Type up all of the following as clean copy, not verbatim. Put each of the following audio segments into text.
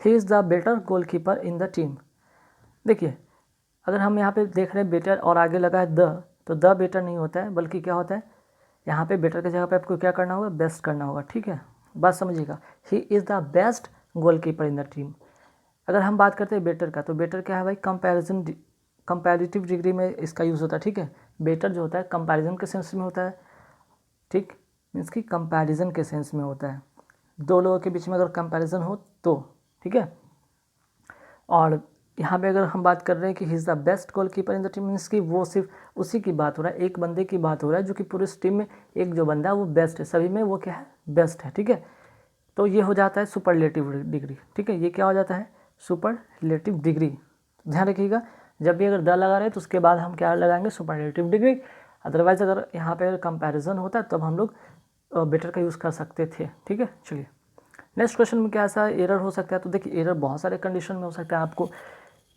He is the better goalkeeper in the team. देखिए अगर हम यहाँ पे देख रहे हैं बेटर और आगे लगा है द, तो द बेटर नहीं होता है, बल्कि क्या होता है यहाँ पे बेटर की जगह पे आपको क्या करना होगा, बेस्ट करना होगा। ठीक है, बात समझिएगा। He is the best goalkeeper in the team. अगर हम बात करते हैं बेटर का, तो बेटर क्या है भाई, कंपैरेटिव डिग्री में इसका यूज़ होता है। ठीक है, बेटर जो होता है कंपैरिजन के सेंस में होता है। ठीक, मीन्स कि कंपैरिजन के सेंस में होता है, दो लोगों के बीच में अगर कंपैरिजन हो तो। ठीक है, और यहाँ पे अगर हम बात कर रहे हैं कि he is the best goalkeeper in the team, means कि वो सिर्फ उसी की बात हो रहा है, एक बंदे की बात हो रहा है जो कि पूरे टीम में एक जो बंदा है वो बेस्ट है, सभी में वो क्या है, बेस्ट है। ठीक है, तो ये हो जाता है सुपरलेटिव डिग्री। ठीक है, ये क्या हो जाता है, सुपरलेटिव डिग्री। ध्यान रखिएगा, जब भी अगर द लगा रहे हैं तो उसके बाद हम क्या लगाएंगे, सुपरलेटिव डिग्री। अदरवाइज अगर यहाँ पे अगर कंपैरिजन होता है तब हम लोग बेटर का यूज़ कर सकते थे। ठीक है, चलिए नेक्स्ट क्वेश्चन में क्या ऐसा एरर हो सकता है। तो देखिए एरर बहुत सारे कंडीशन में हो सकता है, आपको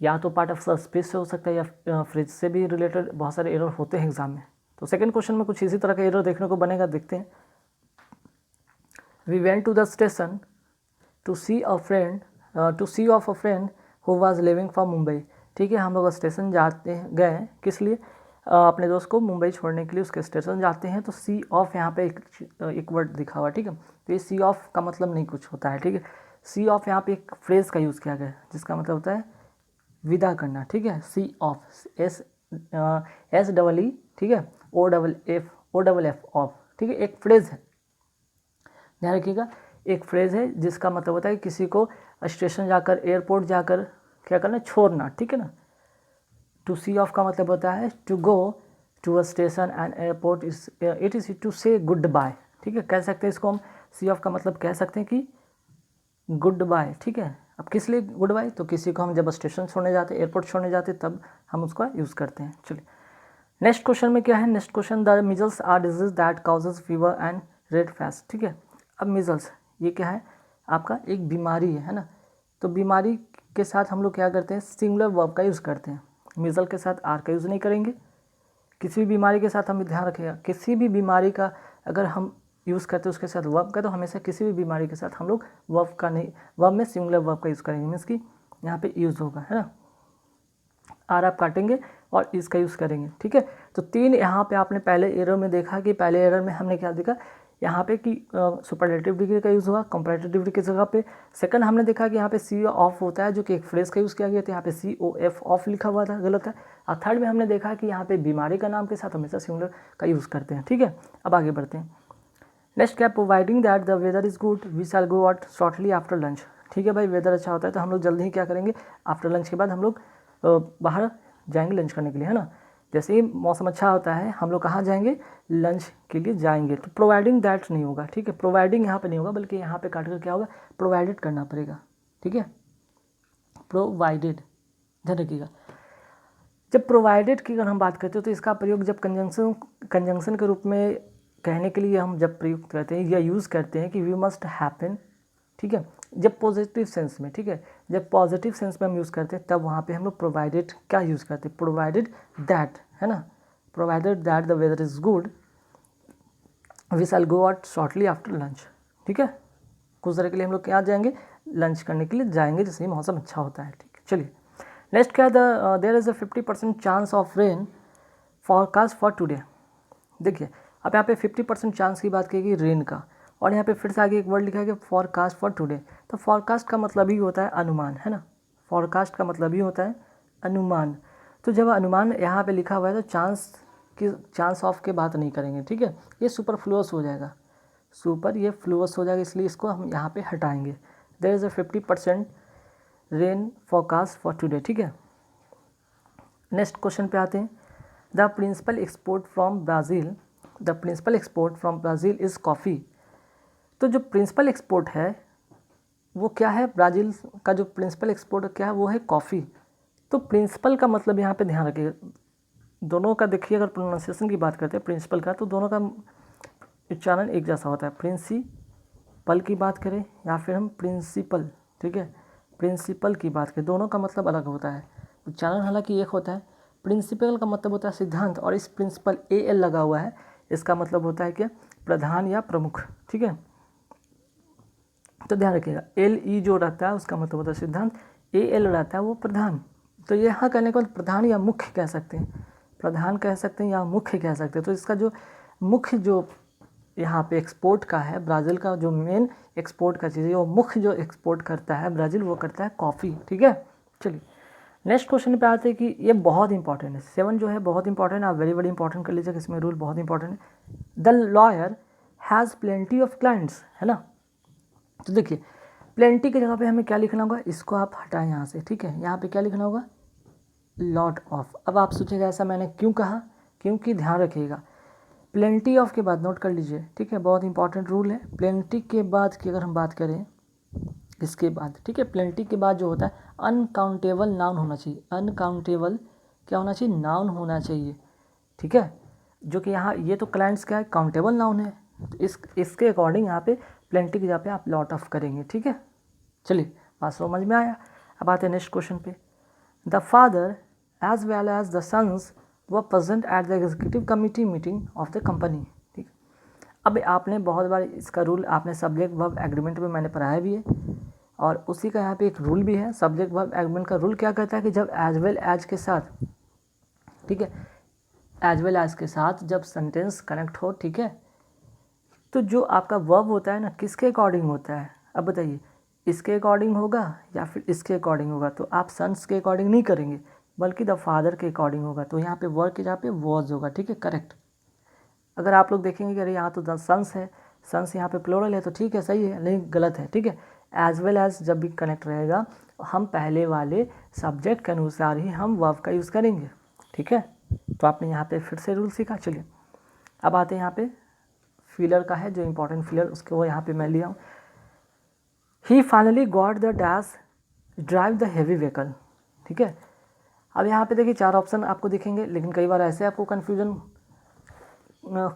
या तो पार्ट ऑफ स्पेस से हो सकता है या फ्रिज से भी रिलेटेड बहुत सारे एरर होते हैं एग्जाम में। तो सेकंड क्वेश्चन में कुछ इसी तरह का एरर देखने को बनेगा, देखते हैं। We went to the station to see off a friend who was living from Mumbai. ठीक है, हम लोग स्टेशन जाते हैं, गए किस लिए, अपने दोस्त को मुंबई छोड़ने के लिए उसके स्टेशन जाते हैं। तो सी ऑफ यहाँ पे एक वर्ड दिखा हुआ है। ठीक है, तो ये सी ऑफ का मतलब नहीं कुछ होता है। ठीक है, सी ऑफ यहाँ पे एक फ्रेज का यूज़ किया गया है जिसका मतलब होता है विदा करना। ठीक है, सी ऑफ, एस डबल ई, ठीक है, ओ डबल एफ ऑफ। ठीक है, एक फ्रेज है, ध्यान रखिएगा, एक फ्रेज है जिसका मतलब होता है कि किसी को स्टेशन जाकर, एयरपोर्ट जाकर क्या करना, छोड़ना। ठीक है ना, टू सी ऑफ का मतलब होता है to go to a station and airport it is to say goodbye. ठीक है, कह सकते हैं इसको हम, सी ऑफ का मतलब कह सकते हैं कि गुड बाय। ठीक है, अब किस लिए गुड बाय, तो किसी को हम जब स्टेशन छोड़ने जाते, एयरपोर्ट छोड़ने जाते, तब हम उसका यूज़ करते हैं। चलिए नेक्स्ट क्वेश्चन में क्या है, next question, the measles are disease that causes fever and red face. ठीक है, अब मिजल्स ये क्या है, आपका एक बीमारी है ना। तो बीमारी के साथ हम लोग क्या करते हैं, सिंगुलर वर्ब का यूज़ करते हैं। मिजल के साथ आर का यूज़ नहीं करेंगे। किसी भी बीमारी के साथ हम ध्यान रखिएगा, किसी भी बीमारी का अगर हम यूज़ करते हैं उसके साथ वर्ब का, तो हमेशा किसी भी बीमारी के साथ हम लोग वर्ब का नहीं, वर्ब में सिंगुलर वर्ब का यूज़ करेंगे, मीन्स कि यहाँ पे यूज़ होगा, है ना। आर आप काटेंगे और इसका यूज़ करेंगे। ठीक है, तो तीन यहाँ पे आपने पहले एरर में देखा कि पहले एरर में हमने क्या देखा यहाँ पे कि सुपरलेटिव डिग्री का यूज़ हुआ कंपैरेटिव डिग्री की जगह पे। सेकंड हमने देखा कि यहाँ पे सी ऑफ होता है जो कि एक फ्रेज का यूज़ किया गया था, यहाँ पे सी ओ एफ ऑफ लिखा हुआ था, गलत है। और थर्ड में हमने देखा कि यहाँ पे बीमारी का नाम के साथ हमेशा सिंगुलर का यूज़ करते हैं। ठीक है, अब आगे बढ़ते हैं। नेक्स्ट क्या, providing that the weather is good we shall go out shortly after lunch. ठीक है भाई, वेदर अच्छा होता है तो हम लोग जल्दी ही क्या करेंगे, आफ्टर लंच के बाद हम लोग बाहर जाएंगे लंच करने के लिए, है ना। जैसे ही मौसम अच्छा होता है हम लोग कहाँ जाएंगे, लंच के लिए जाएंगे। तो प्रोवाइडिंग दैट नहीं होगा। ठीक है, प्रोवाइडिंग यहाँ पे नहीं होगा, बल्कि यहाँ पे काट कर क्या होगा, प्रोवाइडेड करना पड़ेगा। ठीक है, प्रोवाइडेड, ध्यान रखिएगा। जब प्रोवाइडेड की अगर हम बात करते हैं तो इसका प्रयोग जब कंजंक्शन के रूप में कहने के लिए हम जब प्रयुक्त करते हैं या यूज़ करते हैं कि वी मस्ट हैपन। ठीक है, जब पॉजिटिव सेंस में, ठीक है, जब पॉजिटिव सेंस में हम यूज़ करते हैं तब वहाँ पे हम लोग प्रोवाइडेड क्या यूज़ करते हैं, प्रोवाइडेड दैट, है ना, provided that the weather is good we shall go out shortly after lunch. ठीक है, कुछ देर के लिए हम लोग क्या जाएंगे, लंच करने के लिए जाएंगे जैसे ही मौसम अच्छा होता है। ठीक है, चलिए नेक्स्ट क्या है, there is a 50% chance of rain forecast for today. देखिए अब यहाँ पे 50% चांस की बात की गई रेन का, और यहाँ पे फिर से आगे एक वर्ड लिखा है कि फॉरकास्ट फॉर टुडे। तो फॉरकास्ट का मतलब ही होता है अनुमान, है ना, फॉरकास्ट का मतलब ही होता है अनुमान। तो जब अनुमान यहाँ पे लिखा हुआ है तो चांस ऑफ के बात नहीं करेंगे। ठीक है, ये सुपरफ्लुअस हो जाएगा, ये फ्लुअस हो जाएगा, इसलिए इसको हम यहाँ पे हटाएंगे। There is a 50% rain forecast for today. ठीक है, नेक्स्ट क्वेश्चन पे आते हैं। The principal export from Brazil is coffee. तो जो प्रिंसिपल एक्सपोर्ट है वो क्या है, ब्राज़ील का जो प्रिंसिपल एक्सपोर्ट क्या है वो है कॉफ़ी। तो प्रिंसिपल का मतलब यहाँ पे ध्यान रखिएगा, दोनों का देखिए अगर प्रोनाउंसिएशन की बात करते हैं प्रिंसिपल का, तो दोनों का उच्चारण एक जैसा होता है। प्रिंसिपल की बात करें या फिर हम प्रिंसिपल, ठीक है, प्रिंसिपल की बात करें, दोनों का मतलब अलग होता है, उच्चारण हालांकि एक होता है। प्रिंसिपल का मतलब होता है सिद्धांत, और इस प्रिंसिपल AL लगा हुआ है, इसका मतलब होता है क्या, प्रधान या प्रमुख। ठीक है, तो ध्यान रखिएगा LE जो रहता है उसका मतलब होता है सिद्धांत, AL रहता है वो प्रधान। तो यहाँ कहने को प्रधान या मुख्य कह सकते हैं, प्रधान कह सकते हैं या मुख्य कह सकते हैं। तो इसका जो मुख्य जो यहाँ पे एक्सपोर्ट का है, ब्राज़ील का जो मेन एक्सपोर्ट का चीज़ है, वो मुख्य जो एक्सपोर्ट करता है ब्राज़ील वो करता है कॉफ़ी। ठीक है, चलिए नेक्स्ट क्वेश्चन पे आते हैं कि ये बहुत इंपॉर्टेंट है, 7 जो है बहुत इंपॉर्टेंट है, आप वेरी वेरी इंपॉर्टेंट कर लीजिएगा, इसमें रूल बहुत इंपॉर्टेंट है। The lawyer has plenty of clients, है ना। तो देखिए प्लेंटी की जगह पे हमें क्या लिखना होगा, इसको आप हटाएं यहाँ से, ठीक है। यहाँ पे क्या लिखना होगा, लॉट ऑफ। अब आप सोचिएगा ऐसा मैंने क्यों कहा, क्योंकि ध्यान रखिएगा प्लेंटी ऑफ के बाद नोट कर लीजिए, ठीक है, बहुत इंपॉर्टेंट रूल है। प्लेंटी के बाद की अगर हम बात करें इसके बाद, ठीक है, प्लेंटी के बाद जो होता है अनकाउंटेबल नाउन होना चाहिए, अनकाउंटेबल क्या होना चाहिए, नाउन होना चाहिए, ठीक है। जो कि यहाँ ये तो क्लाइंट्स क्या है, काउंटेबल नाउन है, तो इसके अकॉर्डिंग यहाँ पे प्लेंटी की जगह पे आप लॉट ऑफ करेंगे, ठीक है। चलिए बात समझ में आया। अब आते हैं नेक्स्ट क्वेश्चन पे। The father as well as the sons were present at the executive committee meeting of the company, ठीक। अब आपने बहुत बार इसका रूल आपने सब्जेक्ट वर्ब एग्रीमेंट में मैंने पढ़ाया भी है, और उसी का यहाँ पे एक रूल भी है। सब्जेक्ट वर्ब एग्रीमेंट का रूल क्या कहता है कि जब एज वेल एज के साथ, ठीक है, एज वेल एज के साथ जब सेंटेंस कनेक्ट हो, ठीक है, तो जो आपका वर्ब होता है ना किसके अकॉर्डिंग होता है, अब बताइए, इसके अकॉर्डिंग होगा या फिर इसके अकॉर्डिंग होगा। तो आप सन्स के अकॉर्डिंग नहीं करेंगे बल्कि द फादर के अकॉर्डिंग होगा। तो यहाँ पे वर्ब के जहाँ पे वॉज होगा, ठीक है, करेक्ट। अगर आप लोग देखेंगे कि अरे यहाँ तो द सन्स है, सन्स यहाँ पे प्लूरल है, तो ठीक है सही है, नहीं गलत है, ठीक है। एज वेल एज जब भी कनेक्ट रहेगा हम पहले वाले सब्जेक्ट के अनुसार ही हम वर्ब का यूज़ करेंगे, ठीक है। तो आपने यहाँ पे फिर से रूल सीखा। चलिए अब आते हैं यहाँ पे फीलर का है, जो इंपॉर्टेंट फीलर उसके वो यहाँ पे मैं लिया हूँ। He finally got the dash drive the heavy vehicle, ठीक है। अब यहाँ पे देखिए 4 ऑप्शन आपको दिखेंगे, लेकिन कई बार ऐसे आपको कन्फ्यूजन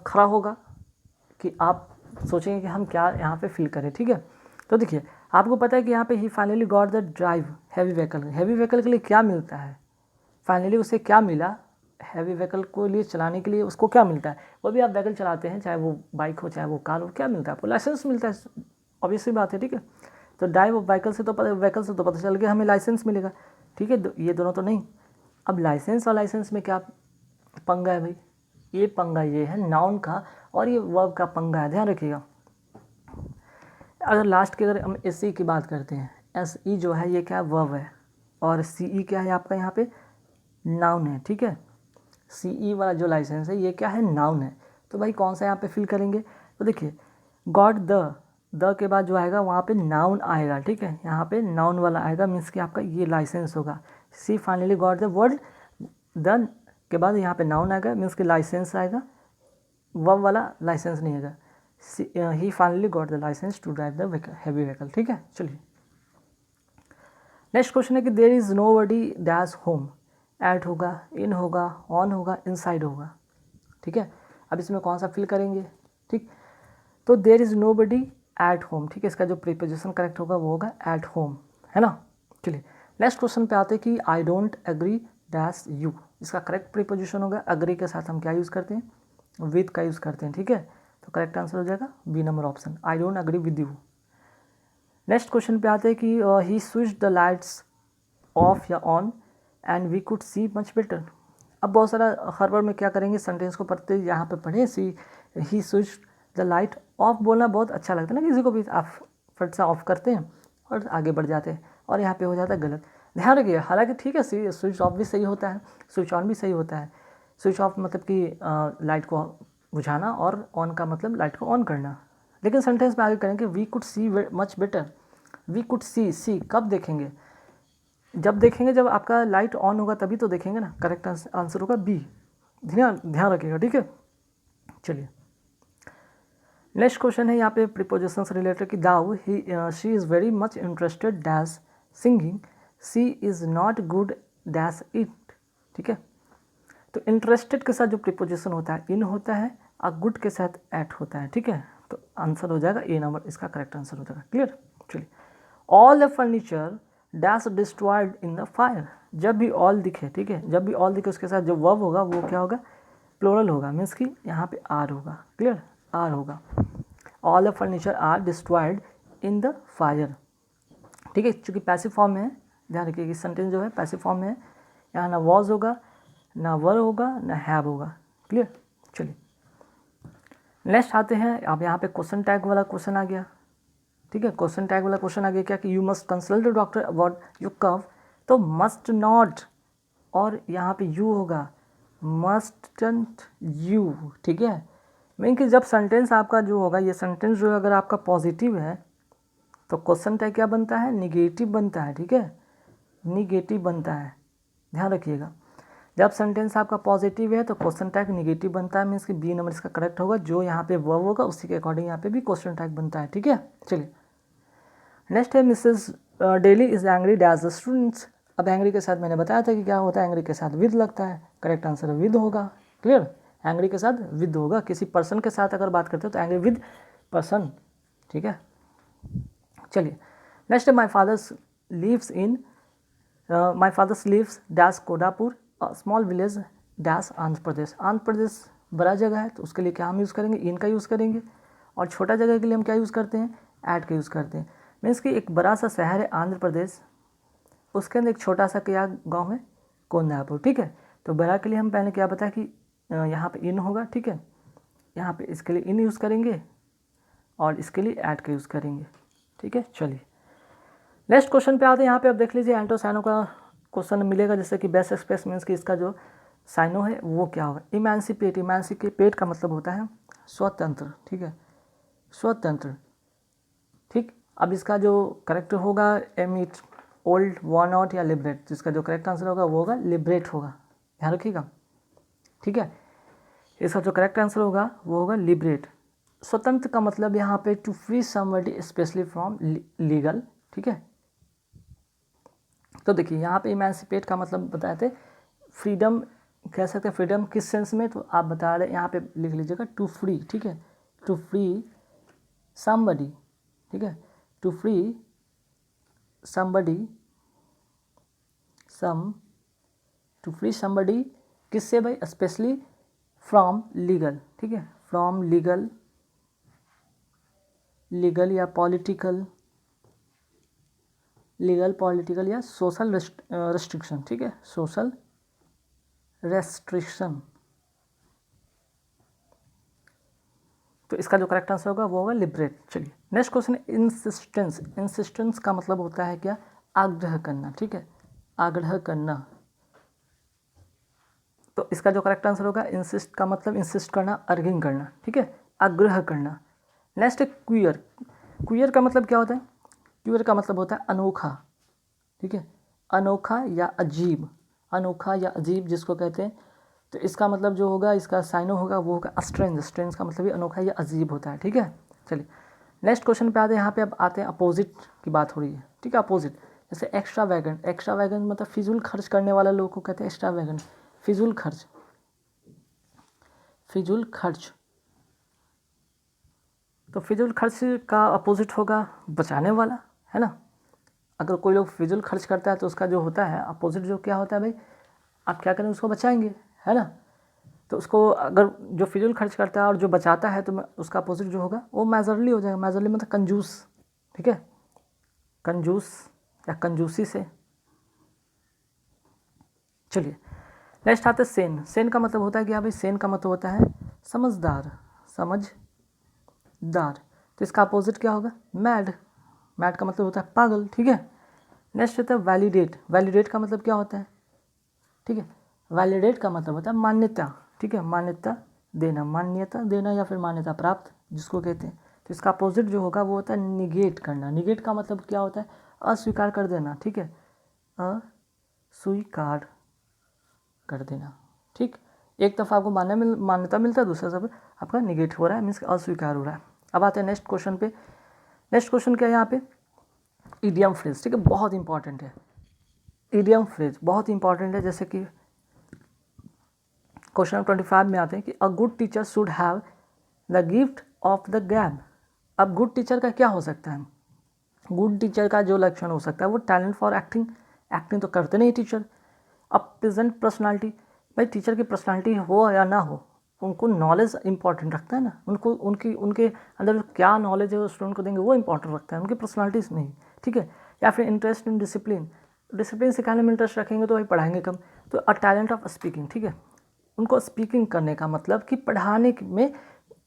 खड़ा होगा कि आप सोचेंगे कि हम क्या यहाँ पे फिल करें, ठीक है। तो देखिए आपको पता है कि यहाँ पे he finally got the drive heavy vehicle, heavy vehicle के लिए क्या मिलता है, फाइनली उसे क्या मिला, हैवी व्हीकल को लिए चलाने के लिए उसको क्या मिलता है, वो भी आप व्हीकल चलाते हैं, चाहे वो बाइक हो चाहे वो कार हो, क्या मिलता है आपको, लाइसेंस मिलता है, ऑब्वियसली बात है, ठीक है। तो ड्राइव व्हीकल से तो पता चल गया हमें लाइसेंस मिलेगा, ठीक है, ये दोनों तो नहीं। अब लाइसेंस और लाइसेंस में क्या पंगा है भाई, ये पंगा ये है नाउन का और ये वर्ब का पंगा है, ध्यान रखिएगा। अगर लास्ट की अगर हम SE की बात करते हैं, SE जो है ये क्या है, वर्ब है, और CE क्या है आपका यहाँ पे, नाउन है, ठीक है। CE वाला जो लाइसेंस है ये क्या है, नाउन है। तो भाई कौन सा यहाँ पे फिल करेंगे, तो देखिए गॉट द के बाद जो आएगा वहाँ पे नाउन आएगा, ठीक है, यहाँ पे नाउन वाला आएगा, मीन्स कि आपका ये लाइसेंस होगा। She finally got the word the के बाद यहाँ पे नाउन आएगा, मीन्स कि लाइसेंस आएगा, वर्ब वाला लाइसेंस नहीं आएगा। He finally got the licence to drive the heavy vehicle, ठीक है। चलिए नेक्स्ट क्वेश्चन है कि there is nobody dash home, at होगा, इन होगा, ऑन होगा, इनसाइड होगा, ठीक है। अब इसमें कौन सा फिल करेंगे, ठीक। तो there is nobody at home, ठीक है, इसका जो प्रीपोजिशन करेक्ट होगा वो होगा एट होम, है ना। चलिए नेक्स्ट क्वेश्चन पे आते हैं कि I don't agree dash you, इसका करेक्ट प्रीपोजिशन होगा, अग्री के साथ हम क्या यूज़ करते हैं, विद का यूज़ करते हैं, ठीक है। तो करेक्ट आंसर हो जाएगा B number option, I don't agree with you. Next question पे आते हैं कि he switch the lights off या on and we could see much better. अब बहुत सारा हर बार में क्या करेंगे, सेंटेंस को पढ़ते यहाँ पे पढ़े, ही स्विच द लाइट ऑफ बोलना बहुत अच्छा लगता है ना किसी को भी, आप फट से ऑफ करते हैं और आगे बढ़ जाते हैं, और यहाँ पे हो जाता है गलत। ध्यान रखिए, हालांकि ठीक है स्विच ऑफ भी सही होता है, स्विच ऑन भी सही होता है। स्विच ऑफ मतलब कि लाइट को बुझाना, और ऑन का मतलब लाइट को ऑन करना। लेकिन सेंटेंस में आगे करेंगे we could see much better, we could see कब देखेंगे, जब देखेंगे जब आपका लाइट ऑन होगा तभी तो देखेंगे ना। करेक्ट आंसर होगा बी, ध्यान रखिएगा, ठीक है। चलिए नेक्स्ट क्वेश्चन है यहाँ पे प्रीपोजिशन से रिलेटेड कि though she is very much interested dash singing, she is not good dash it, ठीक है। तो इंटरेस्टेड के साथ जो प्रीपोजिशन होता है इन होता है, और गुड के साथ एट होता है, ठीक है। तो आंसर हो जाएगा ए नंबर, इसका करेक्ट आंसर हो जाएगा, क्लियर। चलिए all the furniture dash destroyed in the fire, जब भी ऑल दिखे, ठीक है, जब भी ऑल दिखे उसके साथ जो वर्ब होगा वो क्या होगा, प्लूरल होगा, मीन्स कि यहाँ पे आर होगा, क्लियर, आर होगा। All the furniture are destroyed in the fire. ठीक है, चूँकि पैसिव फॉर्म में है, ध्यान रखिए कि सेंटेंस जो है पैसिव फॉर्म में है, यहाँ ना वॉज होगा, ना वर होगा, ना हैव होगा। क्लियर। चलिए नेक्स्ट आते हैं। अब यहाँ पे क्वेश्चन टैग वाला क्वेश्चन आ गया। ठीक है, क्वेश्चन टैग वाला क्वेश्चन आ गया क्या कि you must consult the doctor about your cough, तो मस्ट नॉट और यहाँ पे यू होगा, मस्टंट यू। ठीक है, मीन कि जब सेंटेंस आपका जो होगा, ये सेंटेंस जो है अगर आपका पॉजिटिव है तो क्वेश्चन टैग क्या बनता है, निगेटिव बनता है। ठीक है, निगेटिव बनता है, ध्यान रखिएगा। जब सेंटेंस आपका पॉजिटिव है तो क्वेश्चन टैग निगेटिव बनता है, मीन्स कि बी नंबर इसका करेक्ट होगा। जो यहाँ पे वर्ब होगा उसी के अकॉर्डिंग यहाँ पे भी क्वेश्चन टैग बनता है। ठीक है, चलिए नेक्स्ट है मिसेस डेली इज एंग्री डैज द स्टूडेंट्स। अब एंग्री के साथ मैंने बताया था कि क्या होता है, एंग्री के साथ विद लगता है, करेक्ट आंसर विद होगा। क्लियर, एंग्री के साथ विद होगा। किसी पर्सन के साथ अगर बात करते हो तो एंग्री विद पर्सन। ठीक है, चलिए नेक्स्ट है my fathers lives in, my fathers lives dash Kodapur small village dash Andhra Pradesh. Andhra Pradesh बड़ा जगह है तो उसके लिए क्या हम यूज़ करेंगे, इन का यूज़ करेंगे। और छोटा जगह के लिए हम क्या यूज़ करते हैं, ऐट का यूज़ करते हैं। मीन्स कि एक बड़ा सा शहर है आंध्र प्रदेश, उसके अंदर एक छोटा सा क्या गांव है, कोंडापुर। ठीक है, तो बड़ा के लिए हम पहले क्या बताया कि यहाँ पे इन होगा। ठीक है, यहाँ पे इसके लिए इन यूज़ करेंगे और इसके लिए ऐट का यूज़ करेंगे। ठीक है, चलिए नेक्स्ट क्वेश्चन पे आते हैं। यहाँ पे आप देख लीजिए एंटो साइनो का क्वेश्चन मिलेगा, जैसे कि बेस्ट एक्सप्रेस मीन्स कि इसका जो साइनो है वो क्या होगा, इमेंसिपेट। इमेंसिपेट का मतलब होता है स्वतंत्र। ठीक है, स्वतंत्र। ठीक, अब इसका जो करेक्ट होगा एमिट, ओल्ड, वर्न आउट या लिबरेट। जिसका जो करेक्ट आंसर होगा वो होगा लिबरेट होगा, ध्यान रखिएगा। ठीक है, इसका जो करेक्ट आंसर होगा वो होगा लिबरेट। स्वतंत्र का मतलब यहाँ पे to free somebody specially from legal. ठीक है, तो देखिए यहाँ पे इमेंसिपेट का मतलब बताए थे फ्रीडम, कह सकते हैं फ्रीडम किस सेंस में, तो आप बता रहे यहाँ पे लिख लीजिएगा टू फ्री। ठीक है, टू फ्री समबडी। ठीक है, to free somebody, to free somebody किससे भाई, स्पेशली फ्रॉम लीगल। ठीक है, फ्रॉम लीगल, लीगल या पॉलिटिकल, लीगल पॉलिटिकल या सोशल रेस्ट्रिक्शन। ठीक है, सोशल रेस्ट्रिक्शन। तो इसका जो करेक्ट आंसर होगा वो होगा लिबरेट। चलिए नेक्स्ट क्वेश्चन है इंसिस्टेंस। इंसिस्टेंस का मतलब होता है क्या, आग्रह करना। ठीक है, आग्रह करना। तो इसका जो करेक्ट आंसर होगा इंसिस्ट का मतलब इंसिस्ट करना, अर्गिंग करना। ठीक है, आग्रह करना। नेक्स्ट है क्वियर। क्वियर का मतलब क्या होता है, क्वियर का मतलब होता है अनोखा। ठीक है, अनोखा या अजीब, अनोखा या अजीब जिसको कहते हैं। तो इसका मतलब जो होगा, इसका साइनो होगा वो होगा स्ट्रेंज। स्ट्रेंज का मतलब भी अनोखा या अजीब होता है। ठीक है, चलिए नेक्स्ट क्वेश्चन पे आते हैं। यहाँ पे अब आते हैं अपोजिट की बात हो रही है। ठीक है, अपोजिट जैसे एक्स्ट्रा वैगन। एक्स्ट्रा वैगन मतलब फिजूल खर्च करने वाले लोगों को कहते हैं एक्स्ट्रा वैगन, फिजूल खर्च, फिजूल खर्च। तो फिजूल खर्च का अपोजिट होगा बचाने वाला, है ना। अगर कोई लोग फिजूल खर्च करता है तो उसका जो होता है अपोजिट जो क्या होता है भाई, आप क्या करें, उसको बचाएंगे, है ना। तो उसको अगर जो फिजूल खर्च करता है और जो बचाता है तो उसका अपोजिट जो होगा वो मेजरली हो जाएगा। मेजरली मतलब कंजूस। ठीक है, कंजूस या कंजूसी से। चलिए नेक्स्ट आते हैं सेन। सेन का मतलब होता है क्या भाई, सेन का मतलब होता है समझदार, समझदार। तो इसका अपोजिट क्या होगा, मैड। मैड का मतलब होता है पागल। ठीक है, नेक्स्ट होता है वैलिडेट। वैलिडेट का मतलब क्या होता है, ठीक है, वैलिडेट का मतलब होता है मान्यता। ठीक है, मान्यता देना, मान्यता देना या फिर मान्यता प्राप्त जिसको कहते हैं। तो इसका अपोजिट जो होगा वो होता है निगेट करना। निगेट का मतलब क्या होता है, अस्वीकार कर देना। ठीक है, अस्वीकार कर देना। ठीक, एक तरफ आपको मान्यता मिलता है, दूसरा तरफ आपका निगेट हो रहा है, मीन्स अस्वीकार हो रहा है। अब आते हैं नेक्स्ट क्वेश्चन पे। नेक्स्ट क्वेश्चन क्या है यहाँ पे, इडियम फ्रेज। ठीक है, बहुत इंपॉर्टेंट है इडियम फ्रेज, बहुत इंपॉर्टेंट है। जैसे कि क्वेश्चन नंबर 25 में आते हैं कि a good teacher should have the gift of the गैब। अब गुड टीचर का क्या हो सकता है, गुड टीचर का जो लक्षण हो सकता है वो टैलेंट फॉर एक्टिंग। एक्टिंग तो करते नहीं टीचर। अब प्रेजेंट पर्सनालिटी, भाई टीचर की पर्सनालिटी हो या ना हो, उनको नॉलेज इंपॉर्टेंट रखता है ना, उनको उनके अंदर क्या नॉलेज है वो स्टूडेंट को देंगे वो इंपॉर्टेंट रखता है, उनकी पर्सनालिटीज नहीं, ठीक है। या फिर इंटरेस्ट इन डिसिप्लिन, डिसिप्लिन सिखाने में इंटरेस्ट रखेंगे तो वही पढ़ाएंगे कम। तो अ टैलेंट ऑफ स्पीकिंग, ठीक है, उनको स्पीकिंग करने का मतलब कि पढ़ाने में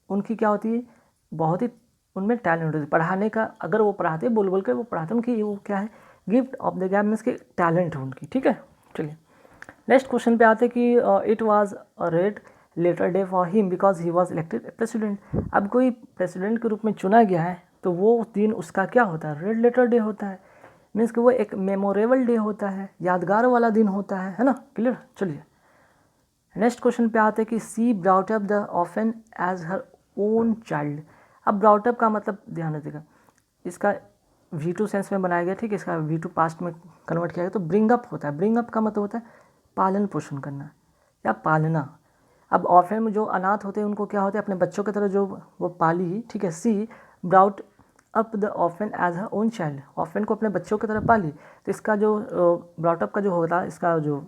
उनकी क्या होती है, बहुत ही उनमें टैलेंट होती है पढ़ाने का। अगर वो पढ़ाते बोल बोल के वो पढ़ाते उनकी वो क्या है, gift of the gap means के टैलेंट है उनकी, ठीक है। चलिए नेक्स्ट क्वेश्चन पे आते हैं कि it was a red letter day for him because he was elected president. अब कोई प्रेसिडेंट के रूप में चुना गया है तो वो दिन उसका क्या होता है, रेड लेटर डे होता है, मीन्स कि वो एक मेमोरेबल डे होता है, यादगार वाला दिन होता है ना। क्लियर। चलिए नेक्स्ट क्वेश्चन पे आते हैं कि she brought up the orphan as her own child. अब ब्राउट अप का मतलब ध्यान रखिएगा, इसका V2 सेंस में बनाया गया, ठीक है, इसका V2 पास्ट में कन्वर्ट किया गया तो ब्रिंग अप होता है। ब्रिंग अप का मतलब होता है पालन पोषण करना या पालना। अब ऑर्फन में जो अनाथ होते हैं उनको क्या होता है, अपने बच्चों की तरह जो वो पाली, ठीक है। She brought up the orphan as her own child, orphan को अपने बच्चों की तरह पाली। तो इसका जो ब्राउट अप का जो होता है, इसका जो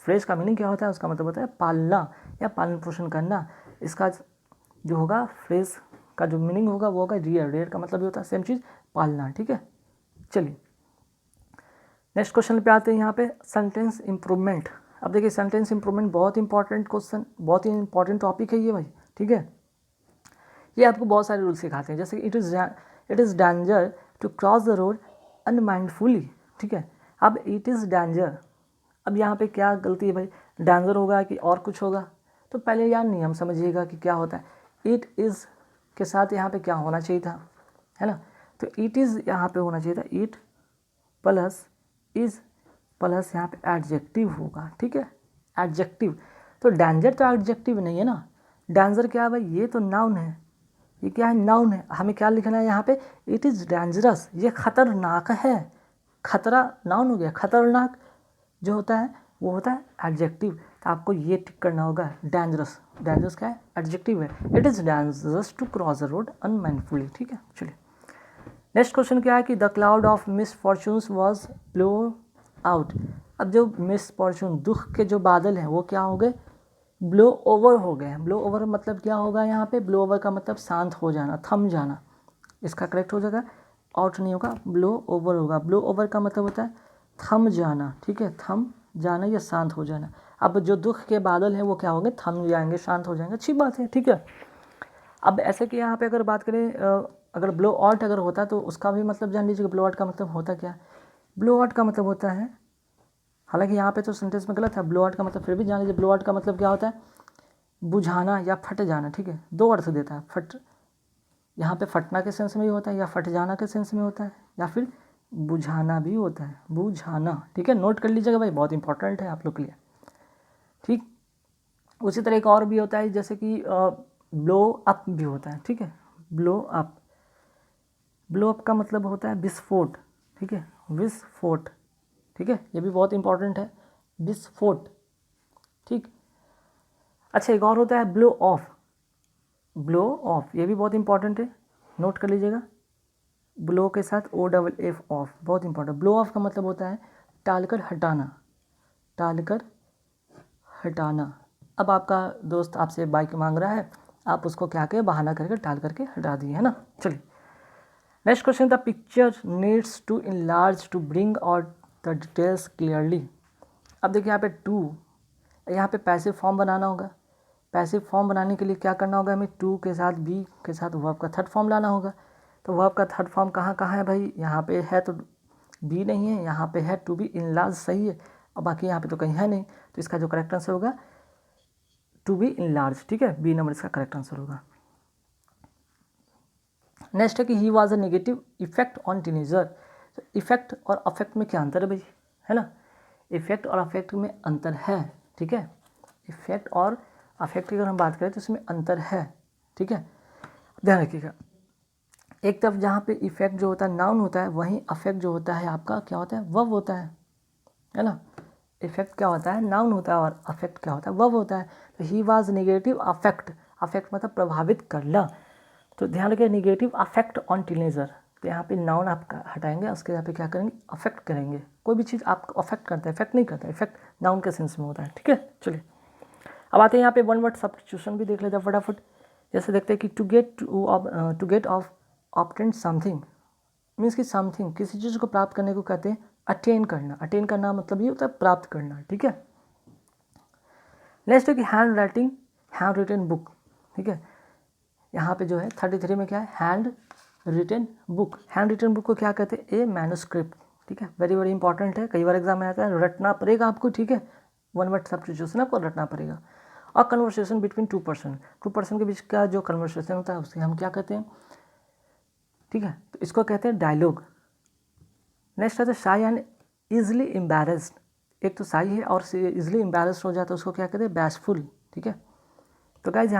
फ्रेज का मीनिंग क्या होता है, उसका मतलब होता है पालना या पालन पोषण करना। इसका जो होगा फ्रेज का जो मीनिंग होगा वो होगा रियर। रियर का मतलब ये होता है सेम चीज़ पालना, ठीक है। चलिए नेक्स्ट क्वेश्चन पे आते हैं यहाँ पे सेंटेंस इंप्रूवमेंट। अब देखिए सेंटेंस इंप्रूवमेंट बहुत इंपॉर्टेंट क्वेश्चन, बहुत ही इंपॉर्टेंट टॉपिक है ये भाई, ठीक है। ये आपको बहुत सारे रूल सिखाते हैं, जैसे it is danger to cross the road unmindfully, ठीक है। अब इट इज़ डेंजर, अब यहाँ पे क्या गलती है भाई, डेंजर होगा कि और कुछ होगा, तो पहले यार नियम समझिएगा कि क्या होता है। इट इज़ के साथ यहाँ पे क्या होना चाहिए था, है ना, तो इट इज़ यहाँ पे होना चाहिए था, इट प्लस इज़ प्लस यहाँ पे एडजेक्टिव होगा, ठीक है, एडजेक्टिव। तो डेंजर तो एडजेक्टिव नहीं है ना, डेंजर क्या है भाई, ये तो नाउन है, ये क्या है, नाउन है। हमें क्या लिखना है यहाँ पे, इट इज़ डेंजरस, ये खतरनाक है। खतरा नाउन हो गया, खतरनाक जो होता है वो होता है एडजेक्टिव। तो आपको ये टिक करना होगा, डेंजरस, डेंजरस क्या है, एडजेक्टिव है। It is dangerous to cross the road unmindfully, ठीक है। चलिए नेक्स्ट क्वेश्चन क्या है कि the cloud of misfortunes was blow out. अब जो मिसफॉर्चून दुख के जो बादल हैं वो क्या हो गए, ब्लो ओवर हो गए। ब्लो ओवर मतलब क्या होगा यहाँ पे, ब्लो ओवर का मतलब शांत हो जाना, थम जाना, इसका करेक्ट हो जाएगा, आउट नहीं होगा, ब्लो ओवर होगा। ब्लो ओवर का मतलब होता है थम जाना, ठीक है, थम जाना या शांत हो जाना। अब जो दुख के बादल हैं वो क्या होंगे, थम जाएंगे, शांत हो जाएंगे, अच्छी बात है, ठीक है। अब ऐसे कि यहाँ पे अगर बात करें, अगर ब्लो आउट अगर होता तो उसका भी मतलब जान लीजिए, ब्लो आउट का मतलब होता क्या, ब्लो आउट का मतलब होता है, हालांकि यहाँ पे तो सेंटेंस में गलत है, ब्लो आउट का मतलब फिर भी जान लीजिए, ब्लो आउट का मतलब क्या होता है, बुझाना या फट जाना, ठीक है, दो अर्थ देता है। फट यहाँ पे फटना के सेंस में भी होता है या फट जाना के सेंस में होता है या फिर बुझाना भी होता है, बुझाना, ठीक है, नोट कर लीजिएगा भाई, बहुत इंपॉर्टेंट है आप लोग के लिए, ठीक। उसी तरह एक और भी होता है जैसे कि ब्लो अप भी होता है, ठीक है, ब्लो अप। ब्लो अप का मतलब होता है विस्फोट, ठीक है, विस्फोट, ठीक है, ये भी बहुत इंपॉर्टेंट है, विस्फोट, ठीक। अच्छा एक और होता है ब्लो ऑफ। ब्लो ऑफ ये भी बहुत इंपॉर्टेंट है, नोट कर लीजिएगा, ब्लो के साथ OFF ऑफ, बहुत इंपॉर्टेंट। ब्लो ऑफ का मतलब होता है टालकर हटाना, टालकर हटाना। अब आपका दोस्त आपसे बाइक मांग रहा है, आप उसको क्या करें, बहाना करके टाल करके हटा दिए, है ना। चलिए next question, the picture needs to enlarge to bring out the details clearly. अब देखिए यहाँ पे टू, यहाँ पे पैसिव फॉर्म बनाना होगा। पैसिव फॉर्म बनाने के लिए क्या करना होगा, हमें टू के साथ बी के साथ वर्ब का थर्ड फॉर्म लाना होगा। तो वर्ब का थर्ड फॉर्म कहाँ कहाँ है भाई, यहाँ पे है तो बी नहीं है, यहाँ पे है टू बी इनलार्ज सही है, और बाकी यहाँ पे तो कहीं है नहीं, तो इसका जो करेक्ट आंसर होगा टू बी इनलार्ज, ठीक है, बी नंबर इसका करेक्ट आंसर होगा। नेक्स्ट है कि he was a negative effect on teenager. तो इफेक्ट और अफेक्ट में क्या अंतर है भाई, है ना, इफेक्ट और अफेक्ट में अंतर है, ठीक है, इफेक्ट और अफेक्ट की अगर हम बात करें तो इसमें अंतर है, ठीक है, ध्यान रखिएगा। एक तरफ जहाँ पे इफेक्ट जो होता है नाउन होता है, वहीं अफेक्ट जो होता है आपका क्या होता है, वर्ब होता है ना। इफेक्ट क्या होता है, नाउन होता है, और अफेक्ट क्या होता है, वर्ब होता है। तो he was negative affect, affect मतलब प्रभावित करना, तो ध्यान रखिए नेगेटिव अफेक्ट ऑन टीनेजर। तो यहाँ पे नाउन आप हटाएंगे, उसके यहाँ पे क्या करेंगे, अफेक्ट करेंगे। कोई भी चीज़ आपको अफेक्ट करता है, इफेक्ट नहीं करता, इफेक्ट नाउन के सेंस में होता है, ठीक है। चलिए अब आते हैं यहाँ पे वन वर्ड सब्स्टिट्यूशन भी देख लेते हैं फटाफट। जैसे देखते हैं कि to get of obtain something means कि समथिंग किसी चीज़ को प्राप्त करने को कहते हैं अटेन करना। अटेन करना मतलब ये होता है प्राप्त करना, ठीक है। नेक्स्ट है कि हैंड रिटन बुक, ठीक है। यहाँ पे जो है 33 में क्या है, hand written book. Hand written book को क्या कहते हैं, ए मैन्युस्क्रिप्ट, ठीक है। वेरी वेरी इंपॉर्टेंट है, कई बार एग्जाम में आता है, रटना पड़ेगा आपको, ठीक है। वन वर्ड सब्स्टिट्यूशन आपको रटना पड़ेगा। और कन्वर्सेशन बिटवीन टू पर्सन के बीच का जो कन्वर्सेशन होता है उसे हम क्या कहते हैं, ठीक है, तो इसको कहते हैं डायलॉग। नेक्स्ट है तो शाई एंड ईजिली एम्बैरेस्ड। एक तो शाई है और इजिली एम्बैरेस्ड हो जाता है उसको क्या कहते हैं, बैशफुल, ठीक है। तो गाइस